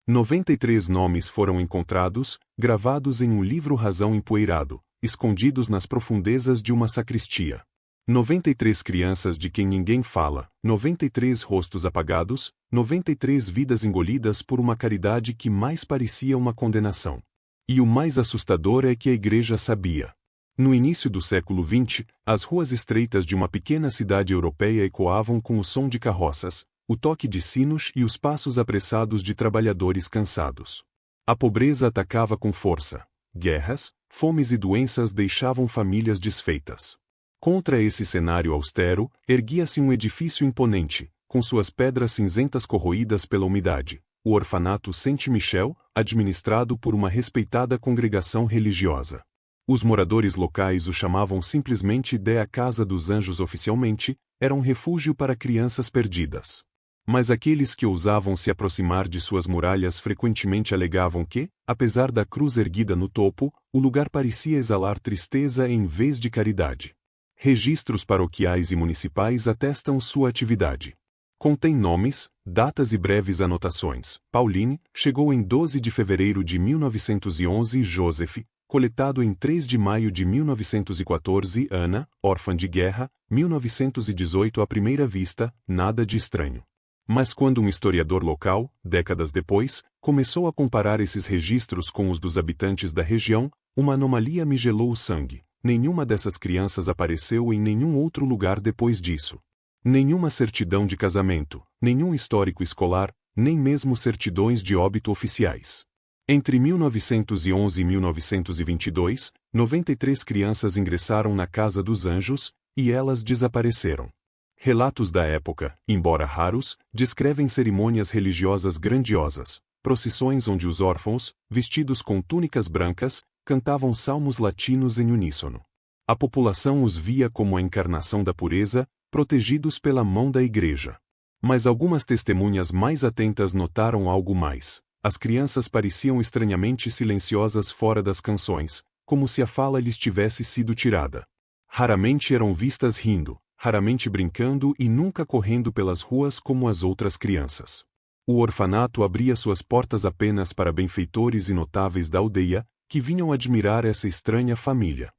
93 nomes foram encontrados, gravados em um livro-razão empoeirado, escondidos nas profundezas de uma sacristia. 93 crianças de quem ninguém fala, 93 rostos apagados, 93 vidas engolidas por uma caridade que mais parecia uma condenação. E o mais assustador é que a Igreja sabia. No início do século XX, as ruas estreitas de uma pequena cidade europeia ecoavam com o som de carroças, o toque de sinos e os passos apressados de trabalhadores cansados. A pobreza atacava com força. Guerras, fomes e doenças deixavam famílias desfeitas. Contra esse cenário austero, erguia-se um edifício imponente, com suas pedras cinzentas corroídas pela umidade, o orfanato Saint-Michel, administrado por uma respeitada congregação religiosa. Os moradores locais o chamavam simplesmente de a Casa dos Anjos. Oficialmente, era um refúgio para crianças perdidas. Mas aqueles que ousavam se aproximar de suas muralhas frequentemente alegavam que, apesar da cruz erguida no topo, o lugar parecia exalar tristeza em vez de caridade. Registros paroquiais e municipais atestam sua atividade. Contém nomes, datas e breves anotações. Pauline, chegou em 12 de fevereiro de 1911. Joseph, coletado em 3 de maio de 1914. Ana, órfã de guerra, 1918. À primeira vista, nada de estranho. Mas quando um historiador local, décadas depois, começou a comparar esses registros com os dos habitantes da região, uma anomalia me gelou o sangue. Nenhuma dessas crianças apareceu em nenhum outro lugar depois disso. Nenhuma certidão de casamento, nenhum histórico escolar, nem mesmo certidões de óbito oficiais. Entre 1911 e 1922, 93 crianças ingressaram na Casa dos Anjos, e elas desapareceram. Relatos da época, embora raros, descrevem cerimônias religiosas grandiosas, procissões onde os órfãos, vestidos com túnicas brancas, cantavam salmos latinos em uníssono. A população os via como a encarnação da pureza, protegidos pela mão da Igreja. Mas algumas testemunhas mais atentas notaram algo mais. As crianças pareciam estranhamente silenciosas fora das canções, como se a fala lhes tivesse sido tirada. Raramente eram vistas rindo, raramente brincando e nunca correndo pelas ruas como as outras crianças. O orfanato abria suas portas apenas para benfeitores e notáveis da aldeia, que vinham admirar essa estranha família.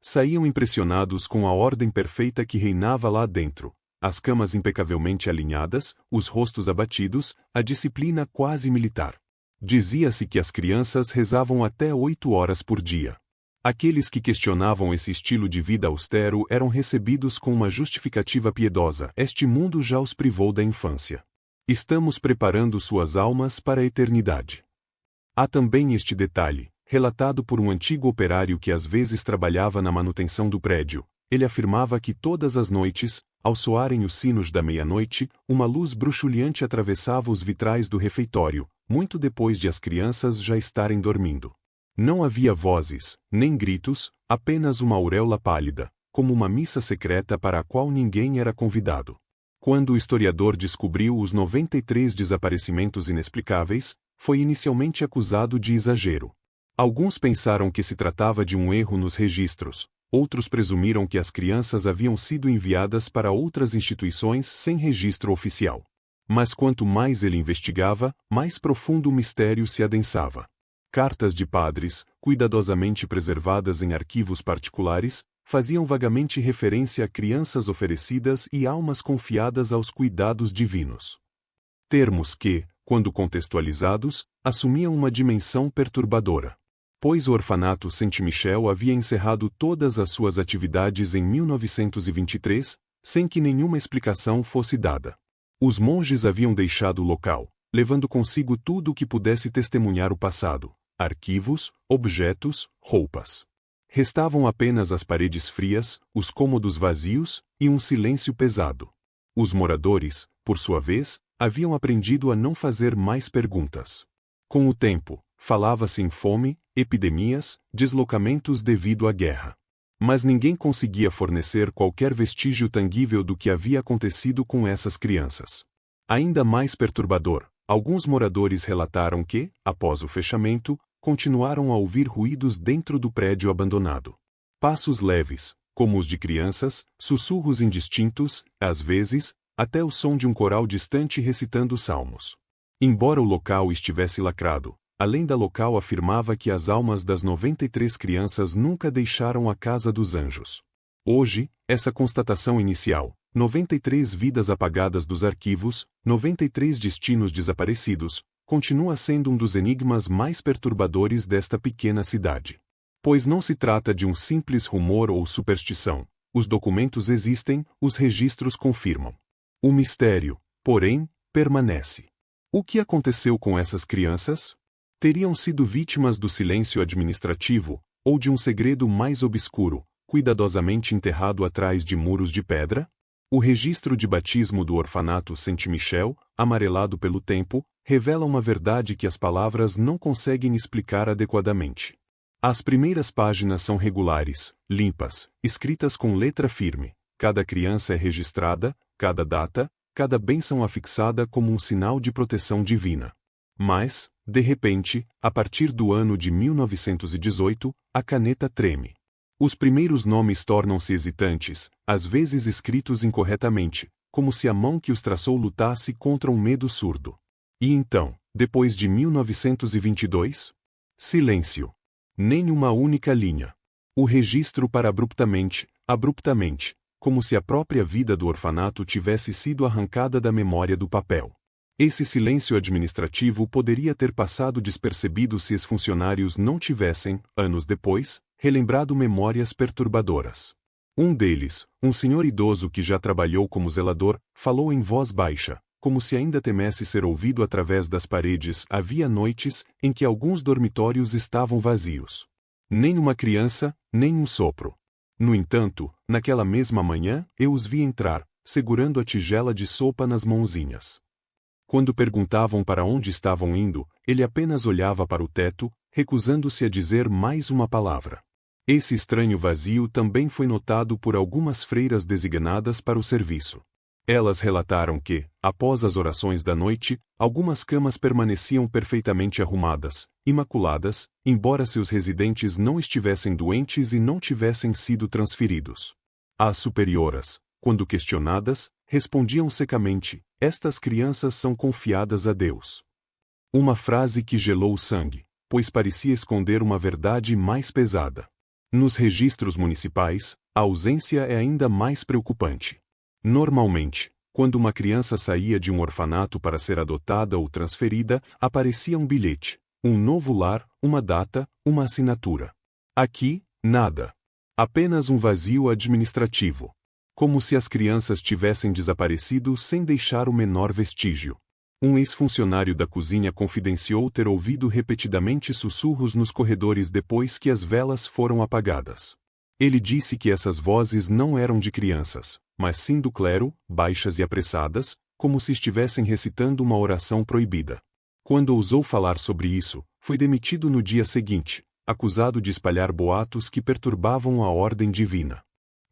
Saíam impressionados com a ordem perfeita que reinava lá dentro, as camas impecavelmente alinhadas, os rostos abatidos, a disciplina quase militar. Dizia-se que as crianças rezavam até 8 horas por dia. Aqueles que questionavam esse estilo de vida austero eram recebidos com uma justificativa piedosa: este mundo já os privou da infância. Estamos preparando suas almas para a eternidade. Há também este detalhe, relatado por um antigo operário que às vezes trabalhava na manutenção do prédio. Ele afirmava que todas as noites, ao soarem os sinos da meia-noite, uma luz bruxuleante atravessava os vitrais do refeitório, muito depois de as crianças já estarem dormindo. Não havia vozes, nem gritos, apenas uma auréola pálida, como uma missa secreta para a qual ninguém era convidado. Quando o historiador descobriu os 93 desaparecimentos inexplicáveis, foi inicialmente acusado de exagero. Alguns pensaram que se tratava de um erro nos registros, outros presumiram que as crianças haviam sido enviadas para outras instituições sem registro oficial. Mas quanto mais ele investigava, mais profundo o mistério se adensava. Cartas de padres, cuidadosamente preservadas em arquivos particulares, faziam vagamente referência a crianças oferecidas e almas confiadas aos cuidados divinos. Termos que, quando contextualizados, assumiam uma dimensão perturbadora. Pois o orfanato Saint-Michel havia encerrado todas as suas atividades em 1923, sem que nenhuma explicação fosse dada. Os monges haviam deixado o local, levando consigo tudo o que pudesse testemunhar o passado: arquivos, objetos, roupas. Restavam apenas as paredes frias, os cômodos vazios e um silêncio pesado. Os moradores, por sua vez, haviam aprendido a não fazer mais perguntas. Com o tempo, falava-se em fome, epidemias, deslocamentos devido à guerra. Mas ninguém conseguia fornecer qualquer vestígio tangível do que havia acontecido com essas crianças. Ainda mais perturbador, alguns moradores relataram que, após o fechamento, continuaram a ouvir ruídos dentro do prédio abandonado. Passos leves, como os de crianças, sussurros indistintos, às vezes, até o som de um coral distante recitando salmos. Embora o local estivesse lacrado, a lenda local afirmava que as almas das 93 crianças nunca deixaram a casa dos anjos. Hoje, essa constatação inicial, 93 vidas apagadas dos arquivos, 93 destinos desaparecidos, continua sendo um dos enigmas mais perturbadores desta pequena cidade. Pois não se trata de um simples rumor ou superstição. Os documentos existem, os registros confirmam. O mistério, porém, permanece. O que aconteceu com essas crianças? Teriam sido vítimas do silêncio administrativo, ou de um segredo mais obscuro, cuidadosamente enterrado atrás de muros de pedra? O registro de batismo do orfanato Saint-Michel, amarelado pelo tempo, revela uma verdade que as palavras não conseguem explicar adequadamente. As primeiras páginas são regulares, limpas, escritas com letra firme. Cada criança é registrada, cada data, cada bênção afixada como um sinal de proteção divina. Mas, de repente, a partir do ano de 1918, a caneta treme. Os primeiros nomes tornam-se hesitantes, às vezes escritos incorretamente, como se a mão que os traçou lutasse contra um medo surdo. E então, depois de 1922? Silêncio. Nem uma única linha. O registro para abruptamente, como se a própria vida do orfanato tivesse sido arrancada da memória do papel. Esse silêncio administrativo poderia ter passado despercebido se os funcionários não tivessem, anos depois, relembrado memórias perturbadoras. Um deles, um senhor idoso que já trabalhou como zelador, falou em voz baixa, como se ainda temesse ser ouvido através das paredes. Havia noites em que alguns dormitórios estavam vazios. Nem uma criança, nem um sopro. No entanto, naquela mesma manhã, eu os vi entrar, segurando a tigela de sopa nas mãozinhas. Quando perguntavam para onde estavam indo, ele apenas olhava para o teto, recusando-se a dizer mais uma palavra. Esse estranho vazio também foi notado por algumas freiras designadas para o serviço. Elas relataram que, após as orações da noite, algumas camas permaneciam perfeitamente arrumadas, imaculadas, embora seus residentes não estivessem doentes e não tivessem sido transferidos. As superioras, quando questionadas, respondiam secamente: estas crianças são confiadas a Deus. Uma frase que gelou o sangue, pois parecia esconder uma verdade mais pesada. Nos registros municipais, a ausência é ainda mais preocupante. Normalmente, quando uma criança saía de um orfanato para ser adotada ou transferida, aparecia um bilhete, um novo lar, uma data, uma assinatura. Aqui, nada. Apenas um vazio administrativo. Como se as crianças tivessem desaparecido sem deixar o menor vestígio. Um ex-funcionário da cozinha confidenciou ter ouvido repetidamente sussurros nos corredores depois que as velas foram apagadas. Ele disse que essas vozes não eram de crianças, mas sim do clero, baixas e apressadas, como se estivessem recitando uma oração proibida. Quando ousou falar sobre isso, foi demitido no dia seguinte, acusado de espalhar boatos que perturbavam a ordem divina.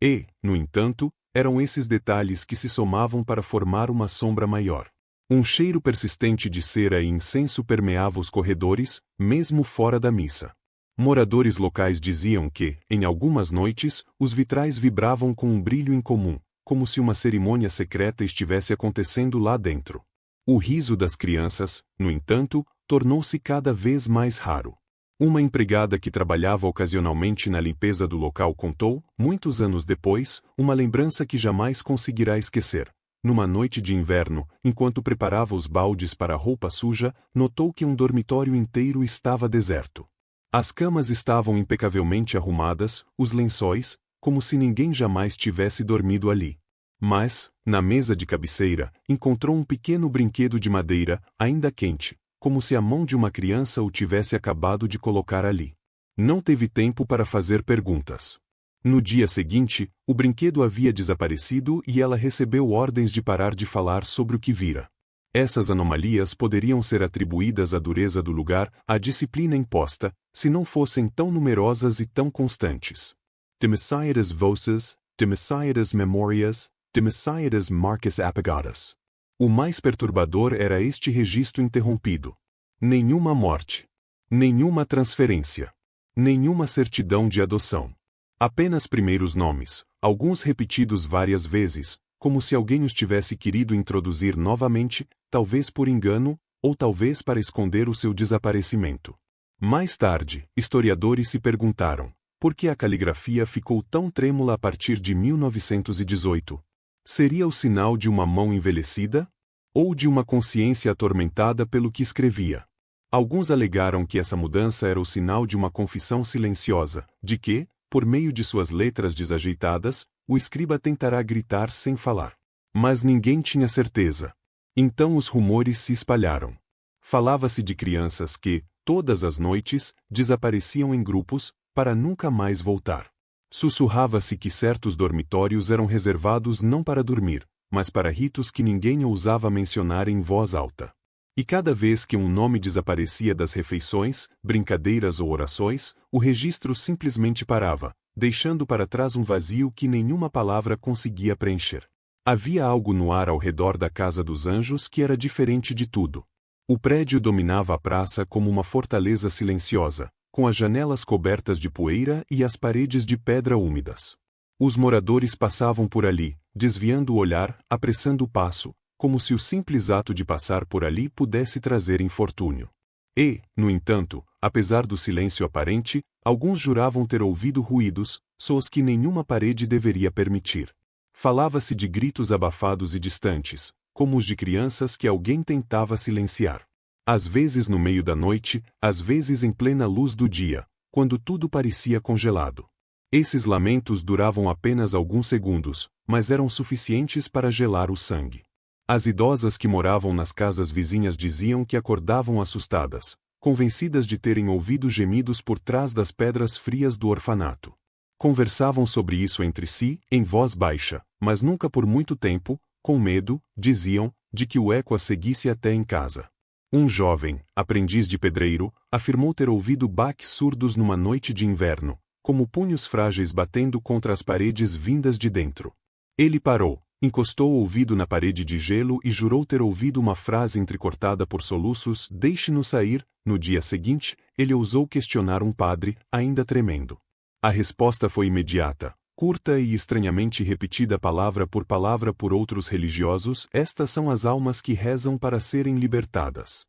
E, no entanto, eram esses detalhes que se somavam para formar uma sombra maior. Um cheiro persistente de cera e incenso permeava os corredores, mesmo fora da missa. Moradores locais diziam que, em algumas noites, os vitrais vibravam com um brilho incomum, como se uma cerimônia secreta estivesse acontecendo lá dentro. O riso das crianças, no entanto, tornou-se cada vez mais raro. Uma empregada que trabalhava ocasionalmente na limpeza do local contou, muitos anos depois, uma lembrança que jamais conseguirá esquecer. Numa noite de inverno, enquanto preparava os baldes para a roupa suja, notou que um dormitório inteiro estava deserto. As camas estavam impecavelmente arrumadas, os lençóis, como se ninguém jamais tivesse dormido ali. Mas, na mesa de cabeceira, encontrou um pequeno brinquedo de madeira, ainda quente, como se a mão de uma criança o tivesse acabado de colocar ali. Não teve tempo para fazer perguntas. No dia seguinte, o brinquedo havia desaparecido e ela recebeu ordens de parar de falar sobre o que vira. Essas anomalias poderiam ser atribuídas à dureza do lugar, à disciplina imposta, se não fossem tão numerosas e tão constantes. Demasiadas voces, demasiadas memórias, demasiadas marcas apagadas. O mais perturbador era este registro interrompido. Nenhuma morte. Nenhuma transferência. Nenhuma certidão de adoção. Apenas primeiros nomes, alguns repetidos várias vezes, como se alguém os tivesse querido introduzir novamente, talvez por engano, ou talvez para esconder o seu desaparecimento. Mais tarde, historiadores se perguntaram: por que a caligrafia ficou tão trêmula a partir de 1918? Seria o sinal de uma mão envelhecida? Ou de uma consciência atormentada pelo que escrevia? Alguns alegaram que essa mudança era o sinal de uma confissão silenciosa, de que, por meio de suas letras desajeitadas, o escriba tentará gritar sem falar. Mas ninguém tinha certeza. Então os rumores se espalharam. Falava-se de crianças que, todas as noites, desapareciam em grupos, para nunca mais voltar. Sussurrava-se que certos dormitórios eram reservados não para dormir, mas para ritos que ninguém ousava mencionar em voz alta. E cada vez que um nome desaparecia das refeições, brincadeiras ou orações, o registro simplesmente parava, deixando para trás um vazio que nenhuma palavra conseguia preencher. Havia algo no ar ao redor da Casa dos Anjos que era diferente de tudo. O prédio dominava a praça como uma fortaleza silenciosa, com as janelas cobertas de poeira e as paredes de pedra úmidas. Os moradores passavam por ali, desviando o olhar, apressando o passo, como se o simples ato de passar por ali pudesse trazer infortúnio. E, no entanto, apesar do silêncio aparente, alguns juravam ter ouvido ruídos, sons que nenhuma parede deveria permitir. Falava-se de gritos abafados e distantes, como os de crianças que alguém tentava silenciar. Às vezes no meio da noite, às vezes em plena luz do dia, quando tudo parecia congelado. Esses lamentos duravam apenas alguns segundos, mas eram suficientes para gelar o sangue. As idosas que moravam nas casas vizinhas diziam que acordavam assustadas, convencidas de terem ouvido gemidos por trás das pedras frias do orfanato. Conversavam sobre isso entre si, em voz baixa, mas nunca por muito tempo, com medo, diziam, de que o eco as seguisse até em casa. Um jovem, aprendiz de pedreiro, afirmou ter ouvido baques surdos numa noite de inverno, como punhos frágeis batendo contra as paredes vindas de dentro. Ele parou, encostou o ouvido na parede de gelo e jurou ter ouvido uma frase entrecortada por soluços: "Deixe-nos sair." No dia seguinte, ele ousou questionar um padre, ainda tremendo. A resposta foi imediata, curta e estranhamente repetida palavra por outros religiosos: "Estas são as almas que rezam para serem libertadas."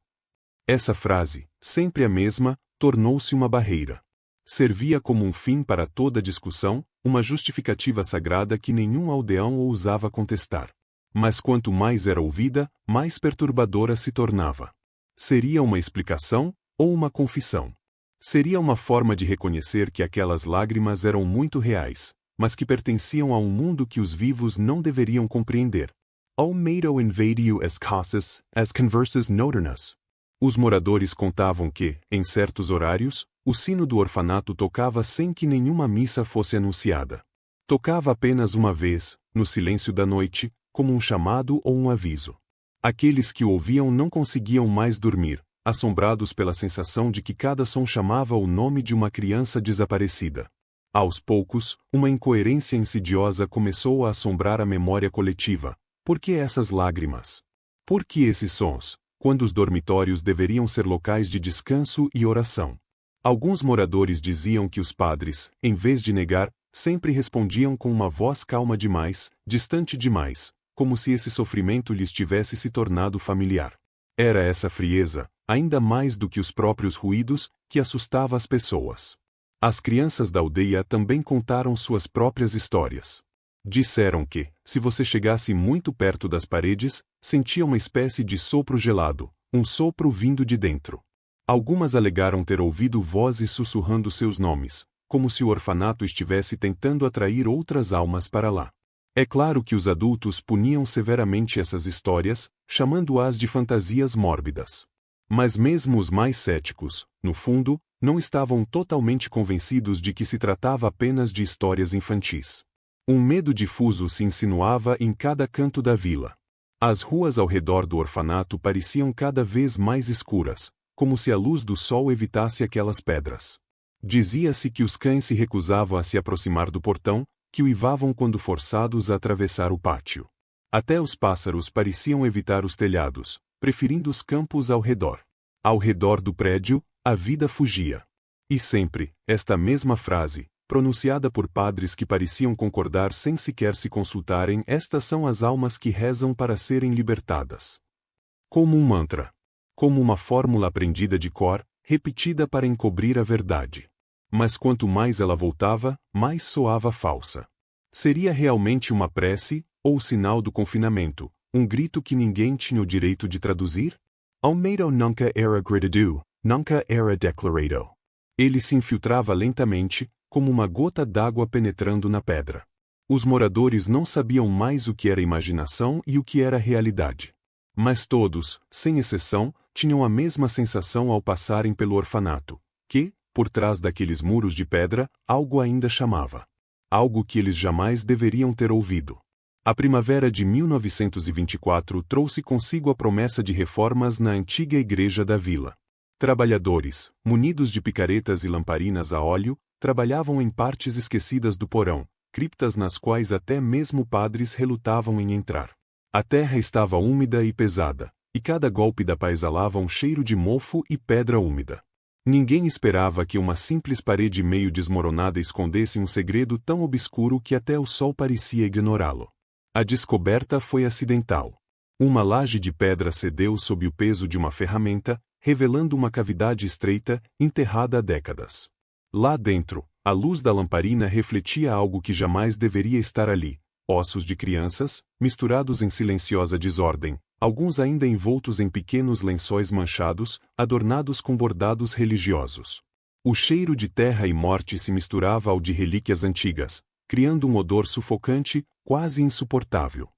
Essa frase, sempre a mesma, tornou-se uma barreira. Servia como um fim para toda discussão, uma justificativa sagrada que nenhum aldeão ousava contestar. Mas quanto mais era ouvida, mais perturbadora se tornava. Seria uma explicação, ou uma confissão? Seria uma forma de reconhecer que aquelas lágrimas eram muito reais, mas que pertenciam a um mundo que os vivos não deveriam compreender. O medo invade as casas, as conversas noturnas. Os moradores contavam que, em certos horários, o sino do orfanato tocava sem que nenhuma missa fosse anunciada. Tocava apenas uma vez, no silêncio da noite, como um chamado ou um aviso. Aqueles que o ouviam não conseguiam mais dormir, assombrados pela sensação de que cada som chamava o nome de uma criança desaparecida. Aos poucos, uma incoerência insidiosa começou a assombrar a memória coletiva. Por que essas lágrimas? Por que esses sons, quando os dormitórios deveriam ser locais de descanso e oração? Alguns moradores diziam que os padres, em vez de negar, sempre respondiam com uma voz calma demais, distante demais, como se esse sofrimento lhes tivesse se tornado familiar. Era essa frieza, ainda mais do que os próprios ruídos, que assustava as pessoas. As crianças da aldeia também contaram suas próprias histórias. Disseram que, se você chegasse muito perto das paredes, sentia uma espécie de sopro gelado, um sopro vindo de dentro. Algumas alegaram ter ouvido vozes sussurrando seus nomes, como se o orfanato estivesse tentando atrair outras almas para lá. É claro que os adultos puniam severamente essas histórias, chamando-as de fantasias mórbidas. Mas mesmo os mais céticos, no fundo, não estavam totalmente convencidos de que se tratava apenas de histórias infantis. Um medo difuso se insinuava em cada canto da vila. As ruas ao redor do orfanato pareciam cada vez mais escuras, como se a luz do sol evitasse aquelas pedras. Dizia-se que os cães se recusavam a se aproximar do portão, que uivavam quando forçados a atravessar o pátio. Até os pássaros pareciam evitar os telhados, preferindo os campos ao redor. Ao redor do prédio, a vida fugia. E sempre, esta mesma frase, pronunciada por padres que pareciam concordar sem sequer se consultarem: estas são as almas que rezam para serem libertadas. Como um mantra. como uma fórmula aprendida de cor, repetida para encobrir a verdade. Mas quanto mais ela voltava, mais soava falsa. Seria realmente uma prece, ou o sinal do confinamento, um grito que ninguém tinha o direito de traduzir? Almeida nunca era gritado, nunca era declarado. Ele se infiltrava lentamente, como uma gota d'água penetrando na pedra. Os moradores não sabiam mais o que era imaginação e o que era realidade. Mas todos, sem exceção, tinham a mesma sensação ao passarem pelo orfanato, que, por trás daqueles muros de pedra, algo ainda chamava. Algo que eles jamais deveriam ter ouvido. A primavera de 1924 trouxe consigo a promessa de reformas na antiga igreja da vila. Trabalhadores, munidos de picaretas e lamparinas a óleo, trabalhavam em partes esquecidas do porão, criptas nas quais até mesmo padres relutavam em entrar. A terra estava úmida e pesada, e cada golpe da pá exalava um cheiro de mofo e pedra úmida. Ninguém esperava que uma simples parede meio desmoronada escondesse um segredo tão obscuro que até o sol parecia ignorá-lo. A descoberta foi acidental. Uma laje de pedra cedeu sob o peso de uma ferramenta, revelando uma cavidade estreita, enterrada há décadas. Lá dentro, a luz da lamparina refletia algo que jamais deveria estar ali: ossos de crianças, misturados em silenciosa desordem, alguns ainda envoltos em pequenos lençóis manchados, adornados com bordados religiosos. O cheiro de terra e morte se misturava ao de relíquias antigas, criando um odor sufocante, quase insuportável.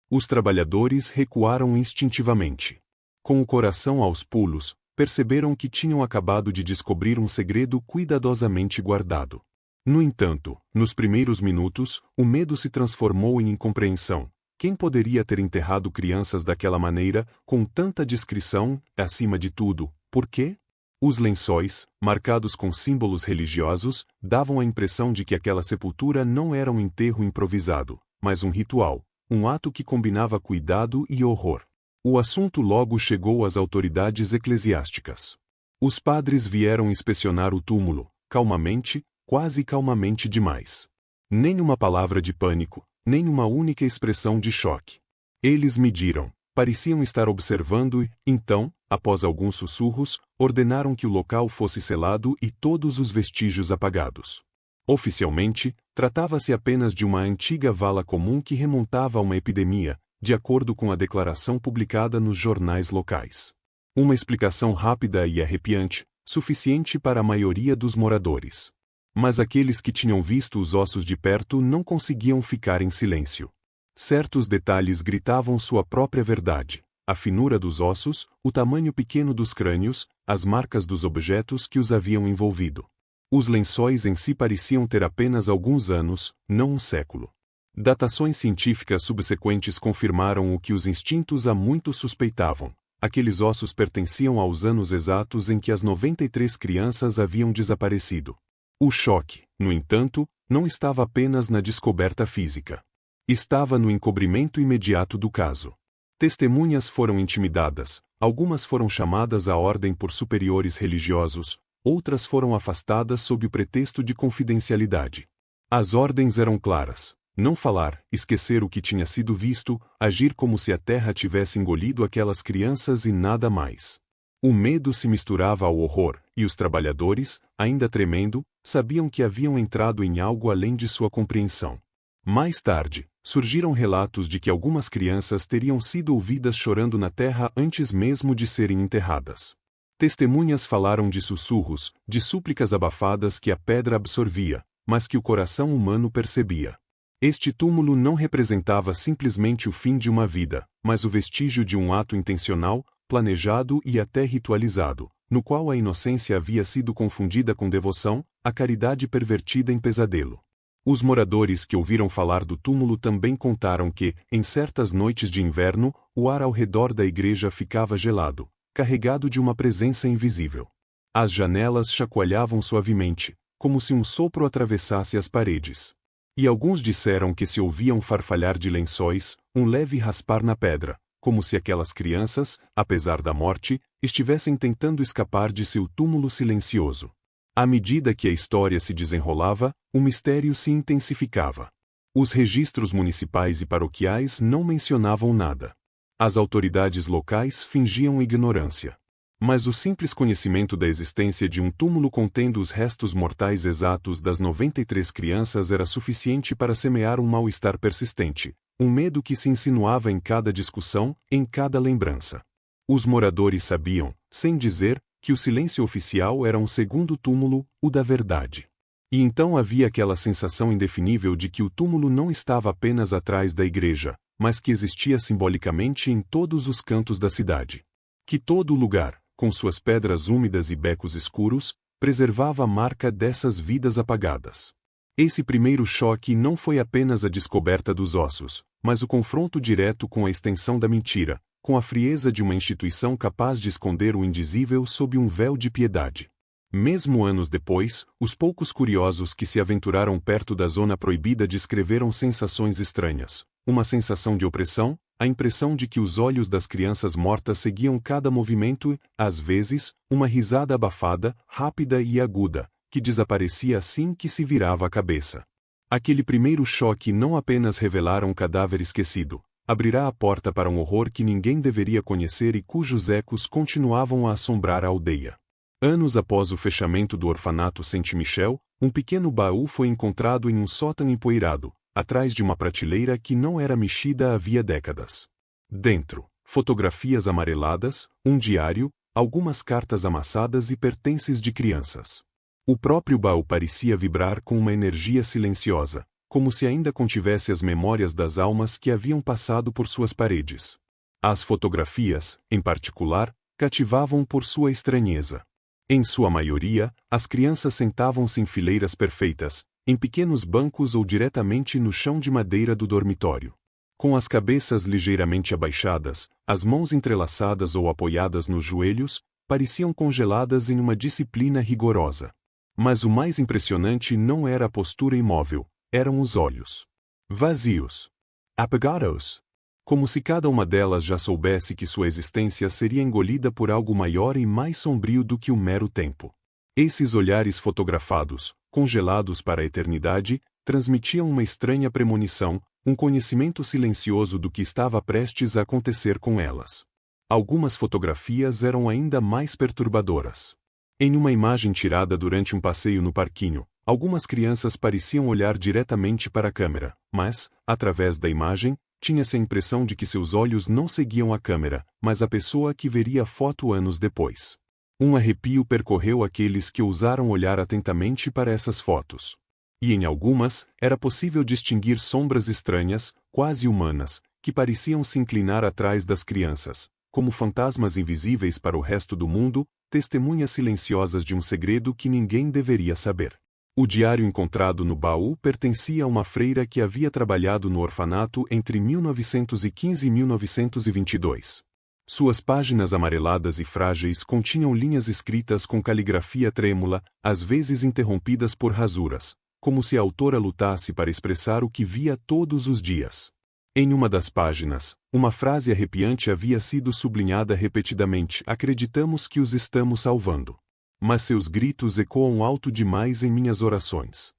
Os trabalhadores recuaram instintivamente. Com o coração aos pulos, perceberam que tinham acabado de descobrir um segredo cuidadosamente guardado. No entanto, nos primeiros minutos, o medo se transformou em incompreensão. Quem poderia ter enterrado crianças daquela maneira, com tanta discrição, acima de tudo, por quê? Os lençóis, marcados com símbolos religiosos, davam a impressão de que aquela sepultura não era um enterro improvisado, mas um ritual, um ato que combinava cuidado e horror. O assunto logo chegou às autoridades eclesiásticas. Os padres vieram inspecionar o túmulo, calmamente, quase calmamente demais. Nem uma palavra de pânico, nem uma única expressão de choque. Eles mediram, pareciam estar observando e, então, após alguns sussurros, ordenaram que o local fosse selado e todos os vestígios apagados. Oficialmente, tratava-se apenas de uma antiga vala comum que remontava a uma epidemia, de acordo com a declaração publicada nos jornais locais. Uma explicação rápida e arrepiante, suficiente para a maioria dos moradores. Mas aqueles que tinham visto os ossos de perto não conseguiam ficar em silêncio. Certos detalhes gritavam sua própria verdade: a finura dos ossos, o tamanho pequeno dos crânios, as marcas dos objetos que os haviam envolvido. Os lençóis em si pareciam ter apenas alguns anos, não um século. Datações científicas subsequentes confirmaram o que os instintos há muito suspeitavam: aqueles ossos pertenciam aos anos exatos em que as 93 crianças haviam desaparecido. O choque, no entanto, não estava apenas na descoberta física. Estava no encobrimento imediato do caso. Testemunhas foram intimidadas, algumas foram chamadas à ordem por superiores religiosos, outras foram afastadas sob o pretexto de confidencialidade. As ordens eram claras: não falar, esquecer o que tinha sido visto, agir como se a terra tivesse engolido aquelas crianças e nada mais. O medo se misturava ao horror, e os trabalhadores, ainda tremendo, sabiam que haviam entrado em algo além de sua compreensão. Mais tarde, surgiram relatos de que algumas crianças teriam sido ouvidas chorando na terra antes mesmo de serem enterradas. Testemunhas falaram de sussurros, de súplicas abafadas que a pedra absorvia, mas que o coração humano percebia. Este túmulo não representava simplesmente o fim de uma vida, mas o vestígio de um ato intencional, planejado e até ritualizado, no qual a inocência havia sido confundida com devoção, a caridade pervertida em pesadelo. Os moradores que ouviram falar do túmulo também contaram que, em certas noites de inverno, o ar ao redor da igreja ficava gelado, carregado de uma presença invisível. As janelas chacoalhavam suavemente, como se um sopro atravessasse as paredes. E alguns disseram que se ouviam farfalhar de lençóis, um leve raspar na pedra, como se aquelas crianças, apesar da morte, estivessem tentando escapar de seu túmulo silencioso. À medida que a história se desenrolava, o mistério se intensificava. Os registros municipais e paroquiais não mencionavam nada. As autoridades locais fingiam ignorância. Mas o simples conhecimento da existência de um túmulo contendo os restos mortais exatos das 93 crianças era suficiente para semear um mal-estar persistente, um medo que se insinuava em cada discussão, em cada lembrança. Os moradores sabiam, sem dizer, que o silêncio oficial era um segundo túmulo, o da verdade. E então havia aquela sensação indefinível de que o túmulo não estava apenas atrás da igreja, mas que existia simbolicamente em todos os cantos da cidade. Que todo lugar, com suas pedras úmidas e becos escuros, preservava a marca dessas vidas apagadas. Esse primeiro choque não foi apenas a descoberta dos ossos, mas o confronto direto com a extensão da mentira, com a frieza de uma instituição capaz de esconder o indizível sob um véu de piedade. Mesmo anos depois, os poucos curiosos que se aventuraram perto da zona proibida descreveram sensações estranhas, uma sensação de opressão, a impressão de que os olhos das crianças mortas seguiam cada movimento e, às vezes, uma risada abafada, rápida e aguda, que desaparecia assim que se virava a cabeça. Aquele primeiro choque não apenas revelara um cadáver esquecido, abrirá a porta para um horror que ninguém deveria conhecer e cujos ecos continuavam a assombrar a aldeia. Anos após o fechamento do orfanato Saint-Michel, um pequeno baú foi encontrado em um sótão empoeirado, atrás de uma prateleira que não era mexida havia décadas. Dentro, fotografias amareladas, um diário, algumas cartas amassadas e pertences de crianças. O próprio baú parecia vibrar com uma energia silenciosa, como se ainda contivesse as memórias das almas que haviam passado por suas paredes. As fotografias, em particular, cativavam por sua estranheza. Em sua maioria, as crianças sentavam-se em fileiras perfeitas, em pequenos bancos ou diretamente no chão de madeira do dormitório. Com as cabeças ligeiramente abaixadas, as mãos entrelaçadas ou apoiadas nos joelhos, pareciam congeladas em uma disciplina rigorosa. Mas o mais impressionante não era a postura imóvel, eram os olhos. Vazios. Apagados. Como se cada uma delas já soubesse que sua existência seria engolida por algo maior e mais sombrio do que o mero tempo. Esses olhares fotografados, congelados para a eternidade, transmitiam uma estranha premonição, um conhecimento silencioso do que estava prestes a acontecer com elas. Algumas fotografias eram ainda mais perturbadoras. Em uma imagem tirada durante um passeio no parquinho, algumas crianças pareciam olhar diretamente para a câmera, mas, através da imagem, tinha-se a impressão de que seus olhos não seguiam a câmera, mas a pessoa que veria a foto anos depois. Um arrepio percorreu aqueles que ousaram olhar atentamente para essas fotos. E em algumas, era possível distinguir sombras estranhas, quase humanas, que pareciam se inclinar atrás das crianças, como fantasmas invisíveis para o resto do mundo, testemunhas silenciosas de um segredo que ninguém deveria saber. O diário encontrado no baú pertencia a uma freira que havia trabalhado no orfanato entre 1915 e 1922. Suas páginas amareladas e frágeis continham linhas escritas com caligrafia trêmula, às vezes interrompidas por rasuras, como se a autora lutasse para expressar o que via todos os dias. Em uma das páginas, uma frase arrepiante havia sido sublinhada repetidamente: "Acreditamos que os estamos salvando. Mas seus gritos ecoam alto demais em minhas orações."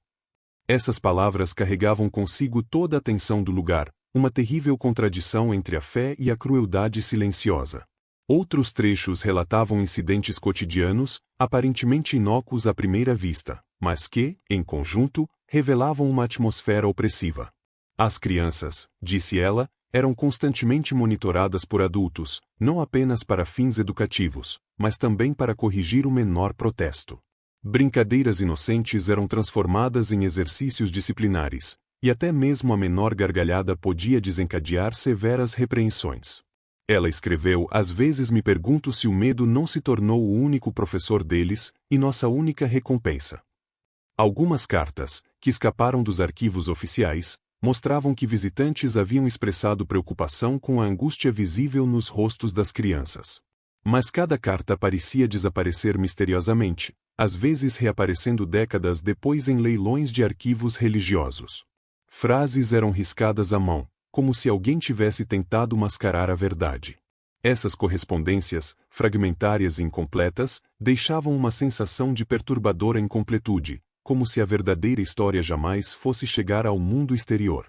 Essas palavras carregavam consigo toda a tensão do lugar, uma terrível contradição entre a fé e a crueldade silenciosa. Outros trechos relatavam incidentes cotidianos, aparentemente inócuos à primeira vista, mas que, em conjunto, revelavam uma atmosfera opressiva. As crianças, disse ela, eram constantemente monitoradas por adultos, não apenas para fins educativos, mas também para corrigir o menor protesto. Brincadeiras inocentes eram transformadas em exercícios disciplinares, e até mesmo a menor gargalhada podia desencadear severas repreensões. Ela escreveu: "Às vezes me pergunto se o medo não se tornou o único professor deles, e nossa única recompensa." Algumas cartas, que escaparam dos arquivos oficiais, mostravam que visitantes haviam expressado preocupação com a angústia visível nos rostos das crianças. Mas cada carta parecia desaparecer misteriosamente, às vezes reaparecendo décadas depois em leilões de arquivos religiosos. Frases eram riscadas à mão, como se alguém tivesse tentado mascarar a verdade. Essas correspondências, fragmentárias e incompletas, deixavam uma sensação de perturbadora incompletude, como se a verdadeira história jamais fosse chegar ao mundo exterior.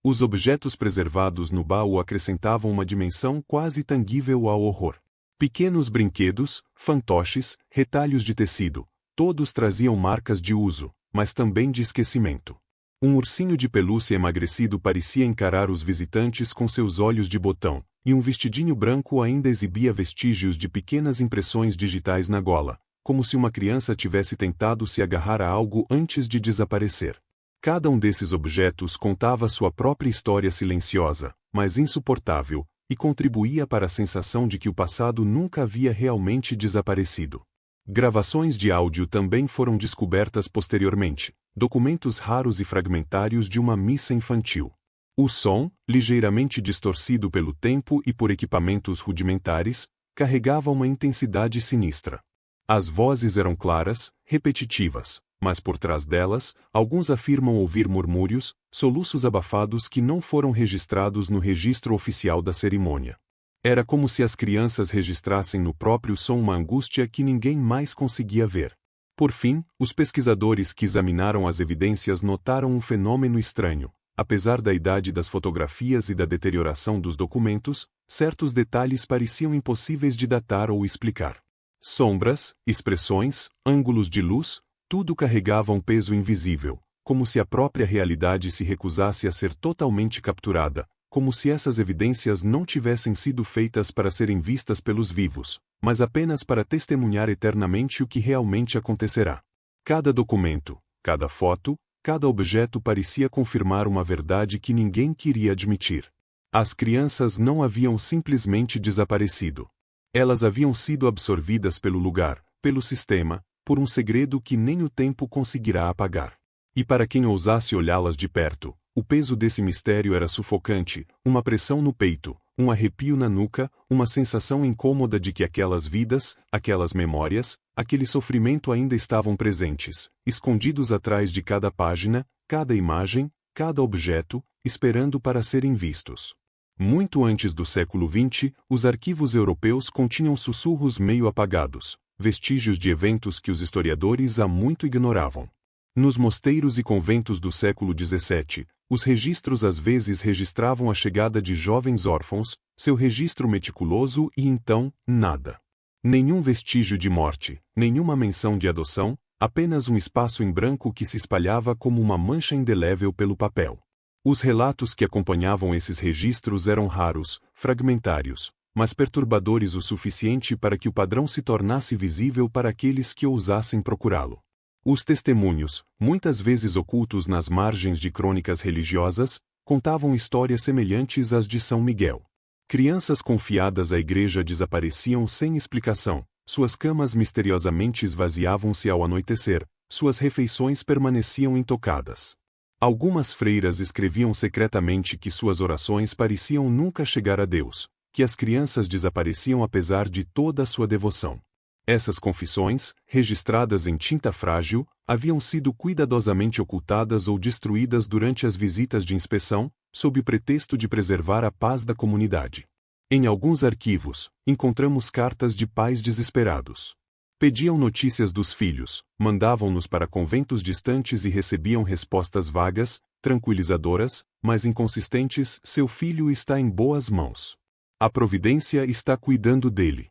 Os objetos preservados no baú acrescentavam uma dimensão quase tangível ao horror. Pequenos brinquedos, fantoches, retalhos de tecido, todos traziam marcas de uso, mas também de esquecimento. Um ursinho de pelúcia emagrecido parecia encarar os visitantes com seus olhos de botão, e um vestidinho branco ainda exibia vestígios de pequenas impressões digitais na gola, como se uma criança tivesse tentado se agarrar a algo antes de desaparecer. Cada um desses objetos contava sua própria história silenciosa, mas insuportável, e contribuía para a sensação de que o passado nunca havia realmente desaparecido. Gravações de áudio também foram descobertas posteriormente, documentos raros e fragmentários de uma missa infantil. O som, ligeiramente distorcido pelo tempo e por equipamentos rudimentares, carregava uma intensidade sinistra. As vozes eram claras, repetitivas, mas por trás delas, alguns afirmam ouvir murmúrios, soluços abafados que não foram registrados no registro oficial da cerimônia. Era como se as crianças registrassem no próprio som uma angústia que ninguém mais conseguia ver. Por fim, os pesquisadores que examinaram as evidências notaram um fenômeno estranho. Apesar da idade das fotografias e da deterioração dos documentos, certos detalhes pareciam impossíveis de datar ou explicar. Sombras, expressões, ângulos de luz, tudo carregava um peso invisível, como se a própria realidade se recusasse a ser totalmente capturada, como se essas evidências não tivessem sido feitas para serem vistas pelos vivos, mas apenas para testemunhar eternamente o que realmente acontecerá. Cada documento, cada foto, cada objeto parecia confirmar uma verdade que ninguém queria admitir. As crianças não haviam simplesmente desaparecido. Elas haviam sido absorvidas pelo lugar, pelo sistema, por um segredo que nem o tempo conseguirá apagar. E para quem ousasse olhá-las de perto, o peso desse mistério era sufocante, uma pressão no peito, um arrepio na nuca, uma sensação incômoda de que aquelas vidas, aquelas memórias, aquele sofrimento ainda estavam presentes, escondidos atrás de cada página, cada imagem, cada objeto, esperando para serem vistos. Muito antes do século XX, os arquivos europeus continham sussurros meio apagados, vestígios de eventos que os historiadores há muito ignoravam. Nos mosteiros e conventos do século XVII, os registros às vezes registravam a chegada de jovens órfãos, seu registro meticuloso e então, nada. Nenhum vestígio de morte, nenhuma menção de adoção, apenas um espaço em branco que se espalhava como uma mancha indelével pelo papel. Os relatos que acompanhavam esses registros eram raros, fragmentários, mas perturbadores o suficiente para que o padrão se tornasse visível para aqueles que ousassem procurá-lo. Os testemunhos, muitas vezes ocultos nas margens de crônicas religiosas, contavam histórias semelhantes às de São Miguel. Crianças confiadas à igreja desapareciam sem explicação, suas camas misteriosamente esvaziavam-se ao anoitecer, suas refeições permaneciam intocadas. Algumas freiras escreviam secretamente que suas orações pareciam nunca chegar a Deus, que as crianças desapareciam apesar de toda a sua devoção. Essas confissões, registradas em tinta frágil, haviam sido cuidadosamente ocultadas ou destruídas durante as visitas de inspeção, sob o pretexto de preservar a paz da comunidade. Em alguns arquivos, encontramos cartas de pais desesperados. Pediam notícias dos filhos, mandavam-nos para conventos distantes e recebiam respostas vagas, tranquilizadoras, mas inconsistentes: seu filho está em boas mãos. A providência está cuidando dele.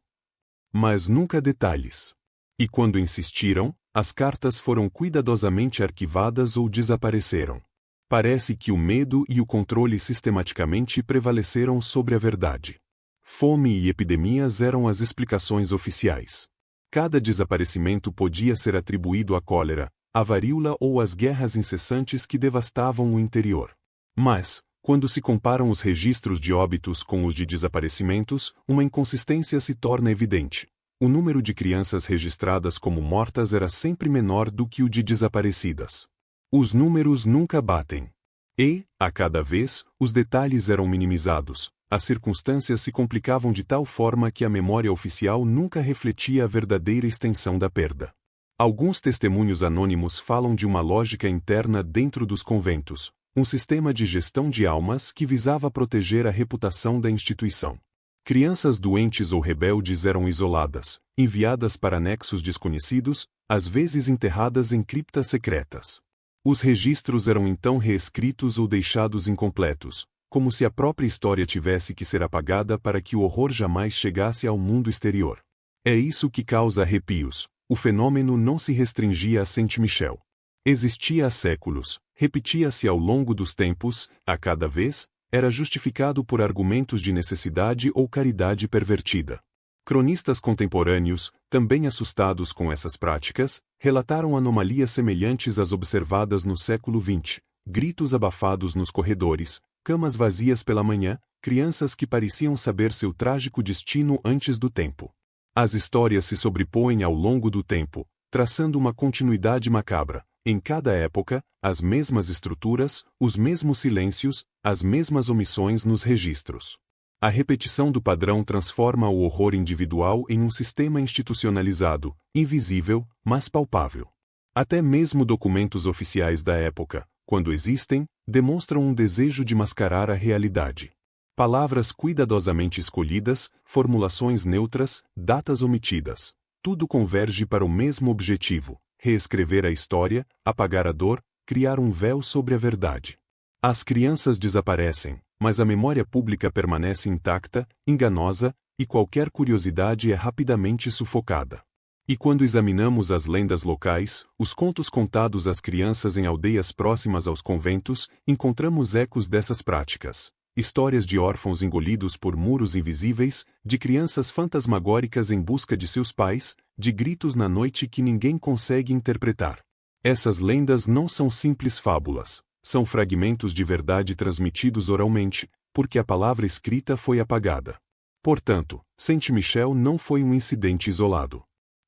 Mas nunca detalhes. E quando insistiram, as cartas foram cuidadosamente arquivadas ou desapareceram. Parece que o medo e o controle sistematicamente prevaleceram sobre a verdade. Fome e epidemias eram as explicações oficiais. Cada desaparecimento podia ser atribuído à cólera, à varíola ou às guerras incessantes que devastavam o interior. Mas, quando se comparam os registros de óbitos com os de desaparecimentos, uma inconsistência se torna evidente. O número de crianças registradas como mortas era sempre menor do que o de desaparecidas. Os números nunca batem. E, a cada vez, os detalhes eram minimizados, as circunstâncias se complicavam de tal forma que a memória oficial nunca refletia a verdadeira extensão da perda. Alguns testemunhos anônimos falam de uma lógica interna dentro dos conventos, um sistema de gestão de almas que visava proteger a reputação da instituição. Crianças doentes ou rebeldes eram isoladas, enviadas para anexos desconhecidos, às vezes enterradas em criptas secretas. Os registros eram então reescritos ou deixados incompletos, como se a própria história tivesse que ser apagada para que o horror jamais chegasse ao mundo exterior. É isso que causa arrepios. O fenômeno não se restringia a Saint-Michel. Existia há séculos, repetia-se ao longo dos tempos, a cada vez, era justificado por argumentos de necessidade ou caridade pervertida. Cronistas contemporâneos, também assustados com essas práticas, relataram anomalias semelhantes às observadas no século XX, gritos abafados nos corredores, camas vazias pela manhã, crianças que pareciam saber seu trágico destino antes do tempo. As histórias se sobrepõem ao longo do tempo, traçando uma continuidade macabra. Em cada época, as mesmas estruturas, os mesmos silêncios, as mesmas omissões nos registros. A repetição do padrão transforma o horror individual em um sistema institucionalizado, invisível, mas palpável. Até mesmo documentos oficiais da época, quando existem, demonstram um desejo de mascarar a realidade. Palavras cuidadosamente escolhidas, formulações neutras, datas omitidas. Tudo converge para o mesmo objetivo: reescrever a história, apagar a dor, criar um véu sobre a verdade. As crianças desaparecem, mas a memória pública permanece intacta, enganosa, e qualquer curiosidade é rapidamente sufocada. E quando examinamos as lendas locais, os contos contados às crianças em aldeias próximas aos conventos, encontramos ecos dessas práticas. Histórias de órfãos engolidos por muros invisíveis, de crianças fantasmagóricas em busca de seus pais, de gritos na noite que ninguém consegue interpretar. Essas lendas não são simples fábulas, são fragmentos de verdade transmitidos oralmente, porque a palavra escrita foi apagada. Portanto, Saint-Michel não foi um incidente isolado.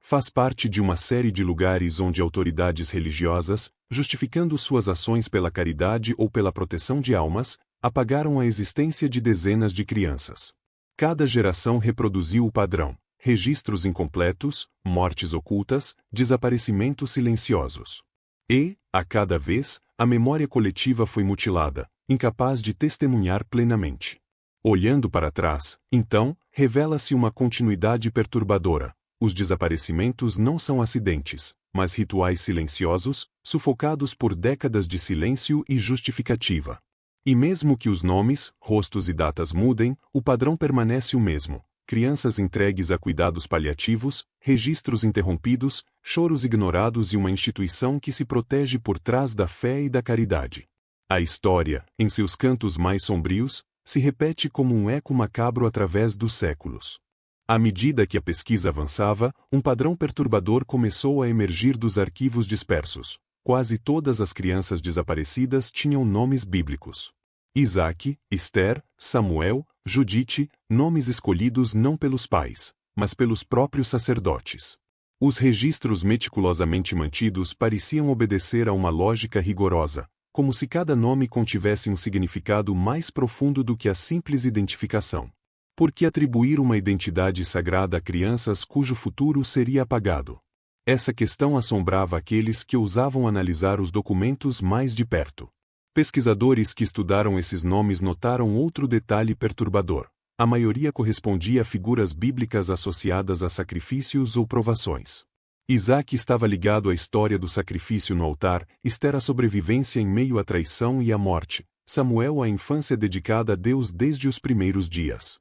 Faz parte de uma série de lugares onde autoridades religiosas, justificando suas ações pela caridade ou pela proteção de almas, apagaram a existência de dezenas de crianças. Cada geração reproduziu o padrão: registros incompletos, mortes ocultas, desaparecimentos silenciosos. E, a cada vez, a memória coletiva foi mutilada, incapaz de testemunhar plenamente. Olhando para trás, então, revela-se uma continuidade perturbadora. Os desaparecimentos não são acidentes, mas rituais silenciosos, sufocados por décadas de silêncio e justificativa. E mesmo que os nomes, rostos e datas mudem, o padrão permanece o mesmo: crianças entregues a cuidados paliativos, registros interrompidos, choros ignorados e uma instituição que se protege por trás da fé e da caridade. A história, em seus cantos mais sombrios, se repete como um eco macabro através dos séculos. À medida que a pesquisa avançava, um padrão perturbador começou a emergir dos arquivos dispersos. Quase todas as crianças desaparecidas tinham nomes bíblicos. Isaac, Esther, Samuel, Judite, nomes escolhidos não pelos pais, mas pelos próprios sacerdotes. Os registros meticulosamente mantidos pareciam obedecer a uma lógica rigorosa, como se cada nome contivesse um significado mais profundo do que a simples identificação. Por que atribuir uma identidade sagrada a crianças cujo futuro seria apagado? Essa questão assombrava aqueles que ousavam analisar os documentos mais de perto. Pesquisadores que estudaram esses nomes notaram outro detalhe perturbador: a maioria correspondia a figuras bíblicas associadas a sacrifícios ou provações. Isaac estava ligado à história do sacrifício no altar, Esther à sobrevivência em meio à traição e à morte, Samuel à infância dedicada a Deus desde os primeiros dias.